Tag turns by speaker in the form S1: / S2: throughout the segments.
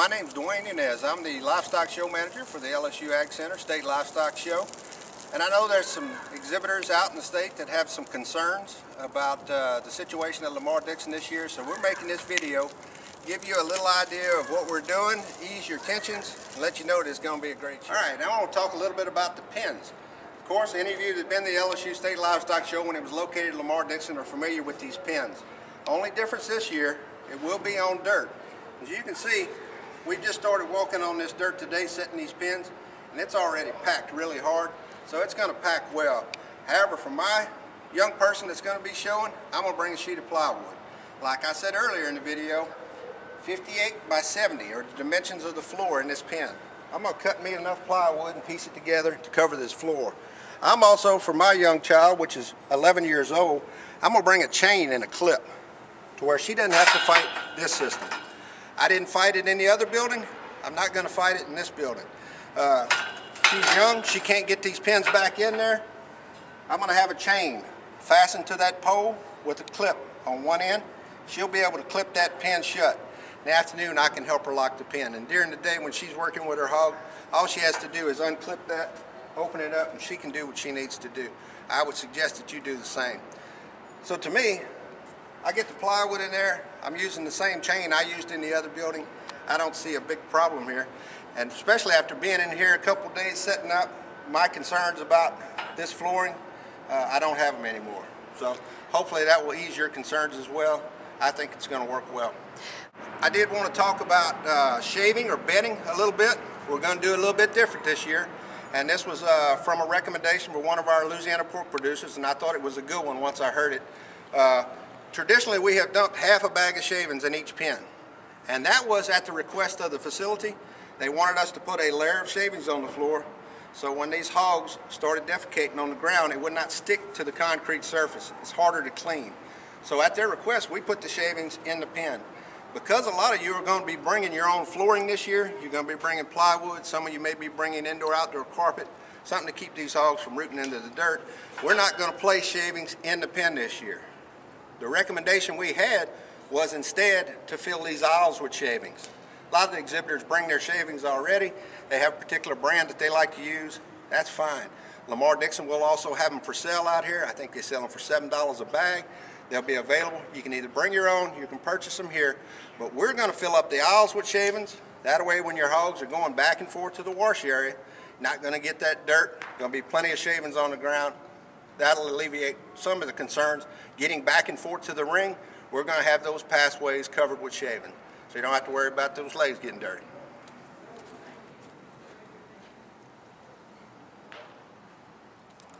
S1: My name's Dwayne Inez. I'm the livestock show manager for the LSU AgCenter State Livestock Show. And I know there's some exhibitors out in the state that have some concerns about the situation at Lamar Dixon this year. So we're making this video, give you a little idea of what we're doing, ease your tensions, and let you know that it's going to be a great show. All right, now I want to talk a little bit about the pens. Of course, any of you that have been to the LSU State Livestock Show when it was located at Lamar Dixon are familiar with these pens. Only difference this year, it will be on dirt. As you can see, we just started walking on this dirt today, setting these pens, and it's already packed really hard, so it's going to pack well. However, for my young person that's going to be showing, I'm going to bring a sheet of plywood. Like I said earlier in the video, 58 by 70 are the dimensions of the floor in this pen. I'm going to cut me enough plywood and piece it together to cover this floor. I'm also, for my young child, which is 11 years old, I'm going to bring a chain and a clip to where she doesn't have to fight this system. I didn't fight it in the other building. I'm not going to fight it in this building. She's young. She can't get these pins back in there. I'm going to have a chain fastened to that pole with a clip on one end. She'll be able to clip that pin shut. In the afternoon, I can help her lock the pin. And during the day when she's working with her hog, all she has to do is unclip that, open it up, and she can do what she needs to do. I would suggest that you do the same. So to me, I get the plywood in there. I'm using the same chain I used in the other building. I don't see a big problem here. And especially after being in here a couple days setting up, my concerns about this flooring, I don't have them anymore. So hopefully that will ease your concerns as well. I think it's going to work well. I did want to talk about shaving or bedding a little bit. We're going to do it a little bit different this year. And this was from a recommendation from one of our Louisiana pork producers, and I thought it was a good one once I heard it. Traditionally, we have dumped half a bag of shavings in each pen, and that was at the request of the facility. They wanted us to put a layer of shavings on the floor, so when these hogs started defecating on the ground, it would not stick to the concrete surface. It's harder to clean. So at their request, we put the shavings in the pen. Because a lot of you are going to be bringing your own flooring this year, you're going to be bringing plywood, some of you may be bringing indoor-outdoor carpet, something to keep these hogs from rooting into the dirt. We're not going to place shavings in the pen this year. The recommendation we had was instead to fill these aisles with shavings. A lot of the exhibitors bring their shavings already. They have a particular brand that they like to use. That's fine. Lamar Dixon will also have them for sale out here. I think they sell them for $7 a bag. They'll be available. You can either bring your own, you can purchase them here, but we're going to fill up the aisles with shavings. That way when your hogs are going back and forth to the wash area, you're not going to get that dirt. Going to be plenty of shavings on the ground. That'll alleviate some of the concerns. Getting back and forth to the ring, we're going to have those pathways covered with shaving, so you don't have to worry about those legs getting dirty.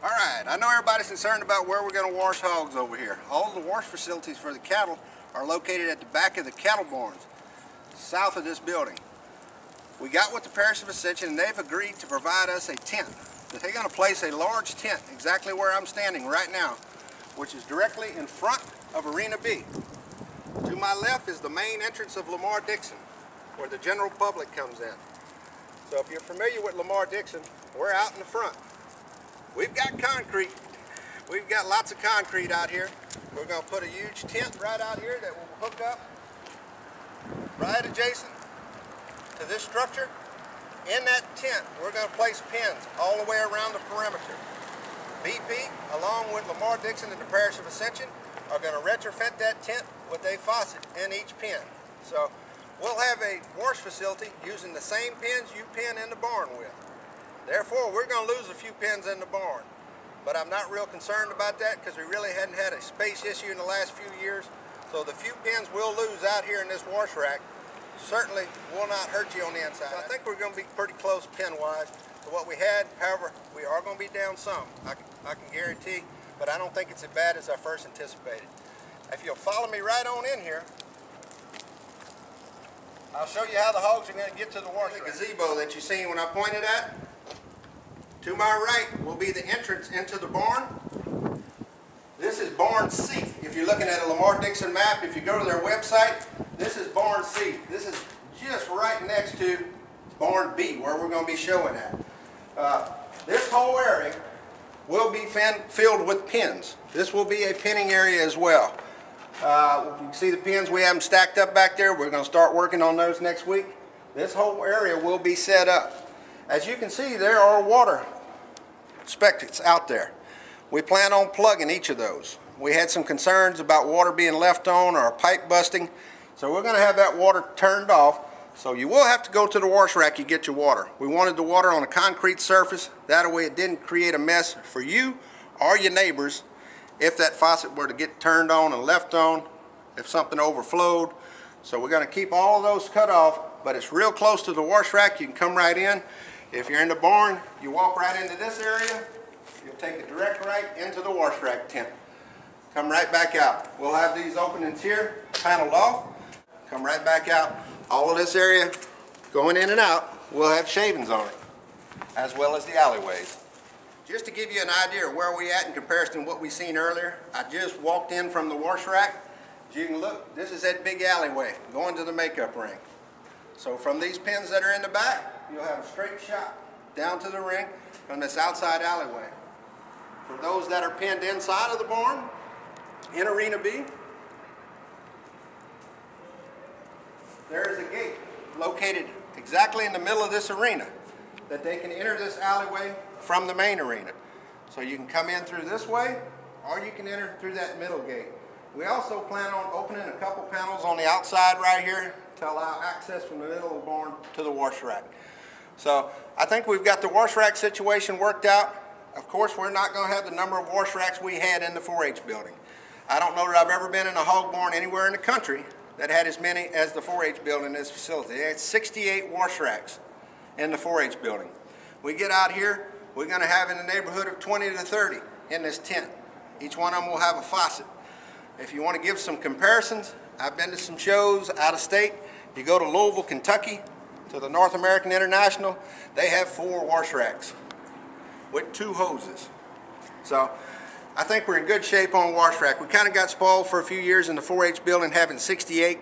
S1: All right, I know everybody's concerned about where we're going to wash hogs over here. All the wash facilities for the cattle are located at the back of the cattle barns, south of this building. We got with the Parish of Ascension, and they've agreed to provide us a tent. They're going to place a large tent exactly where I'm standing right now, which is directly in front of Arena B. To my left is the main entrance of Lamar Dixon, where the general public comes in. So if you're familiar with Lamar Dixon, we're out in the front. We've got concrete. We've got lots of concrete out here. We're going to put a huge tent right out here that will hook up right adjacent to this structure. In that tent, we're going to place pins all the way around the perimeter. BP, along with Lamar Dixon and the Parish of Ascension, are going to retrofit that tent with a faucet in each pen. So we'll have a wash facility using the same pins you pen in the barn with. Therefore, we're going to lose a few pins in the barn. But I'm not real concerned about that because we really hadn't had a space issue in the last few years. So the few pins we'll lose out here in this wash rack certainly will not hurt you on the inside. So I think we're going to be pretty close pin-wise to what we had. However, we are going to be down some, I can guarantee, but I don't think it's as bad as I first anticipated. If you'll follow me right on in here, I'll show you how the hogs are going to get to the wash rack. The gazebo that you seen when I pointed at, to my right will be the entrance into the barn. This is barn C. If you're looking at a Lamar Dixon map, if you go to their website, this is barn C. This is just right next to barn B, where we're going to be showing at. This whole area will be filled with pins. This will be a pinning area as well. You can see the pins, we have them stacked up back there. We're going to start working on those next week. this whole area will be set up. As you can see, there are water spigots out there. We plan on plugging each of those. We had some concerns about water being left on or a pipe busting, so we're going to have that water turned off. So you will have to go to the wash rack to get your water. We wanted the water on a concrete surface, that way it didn't create a mess for you or your neighbors if that faucet were to get turned on and left on, if something overflowed. So we're going to keep all of those cut off, but it's real close to the wash rack. You can come right in. If you're in the barn, you walk right into this area, you'll take a direct right into the wash rack tent. Come right back out. We'll have these openings here paneled off. Come right back out. All of this area going in and out will have shavings on it, as well as the alleyways. Just to give you an idea of where we at in comparison to what we seen earlier, I just walked in from the wash rack. As you can look, this is that big alleyway going to the makeup ring. So from these pins that are in the back, you'll have a straight shot down to the ring from this outside alleyway. For those that are pinned inside of the barn, in Arena B, there is a gate located exactly in the middle of this arena that they can enter this alleyway from the main arena. So you can come in through this way, or you can enter through that middle gate. We also plan on opening a couple panels on the outside right here to allow access from the middle of the barn to the wash rack. So I think we've got the wash rack situation worked out. Of course, we're not going to have the number of wash racks we had in the 4-H building. I don't know that I've ever been in a hog barn anywhere in the country that had as many as the 4-H building in this facility. They had 68 wash racks in the 4-H building. We get out here, we're going to have in the neighborhood of 20 to 30 in this tent. Each one of them will have a faucet. If you want to give some comparisons, I've been to some shows out of state. You go to Louisville, Kentucky, to the North American International, they have 4 wash racks with 2 hoses. So I think we're in good shape on wash rack. We kind of got spoiled for a few years in the 4-H building having 68.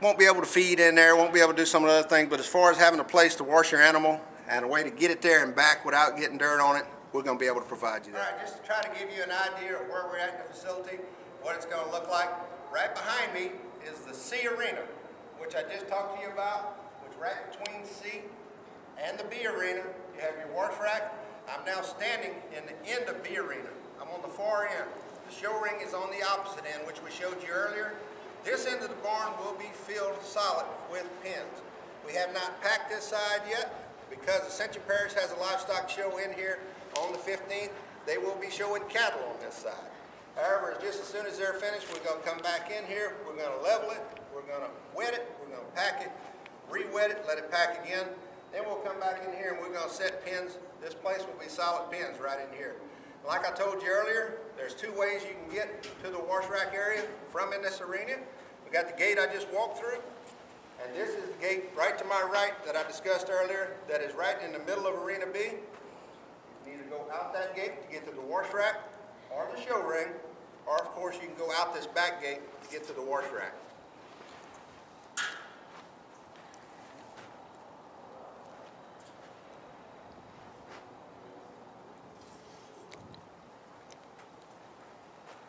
S1: Won't be able to feed in there, won't be able to do some of the other things, but as far as having a place to wash your animal and a way to get it there and back without getting dirt on it, we're going to be able to provide you that. All right, just to try to give you an idea of where we're at in the facility, what it's going to look like. Right behind me is the C arena, which I just talked to you about, which right between C and the B arena, you have your wash rack. I'm now standing in the end of B arena. I'm on the far end. The show ring is on the opposite end, which we showed you earlier. This end of the barn will be filled solid with pins. We have not packed this side yet because Ascension Parish has a livestock show in here on the 15th. They will be showing cattle on this side. However, just as soon as they're finished, we're going to come back in here. We're going to level it. We're going to wet it. We're going to pack it, re-wet it, let it pack again. Then we'll come back in here and we're going to set pins. This place will be solid pins right in here. Like I told you earlier, there's 2 ways you can get to the wash rack area from in this arena. We got the gate I just walked through, and this is the gate right to my right that I discussed earlier that is right in the middle of Arena B. You need to go out that gate to get to the wash rack or the show ring, or of course you can go out this back gate to get to the wash rack.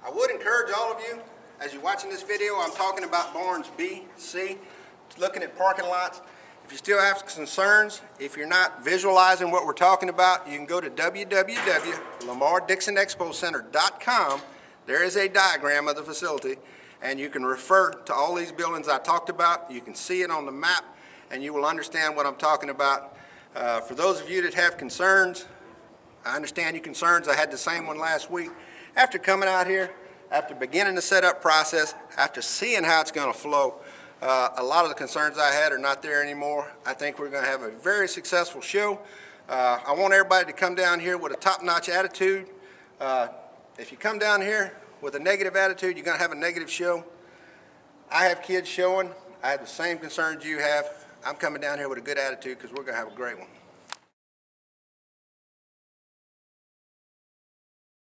S1: I would encourage all of you, as you're watching this video, I'm talking about barns B, C, looking at parking lots. If you still have concerns, if you're not visualizing what we're talking about, you can go to www.lamardixonexpocenter.com. There is a diagram of the facility, and you can refer to all these buildings I talked about. You can see it on the map, and you will understand what I'm talking about. For those of you that have concerns, I understand your concerns. I had the same one last week. After coming out here, after beginning the setup process, after seeing how it's going to flow, a lot of the concerns I had are not there anymore. I think we're going to have a very successful show. I want everybody to come down here with a top-notch attitude. If you come down here with a negative attitude, you're going to have a negative show. I have kids showing. I have the same concerns you have. I'm coming down here with a good attitude because we're going to have a great one.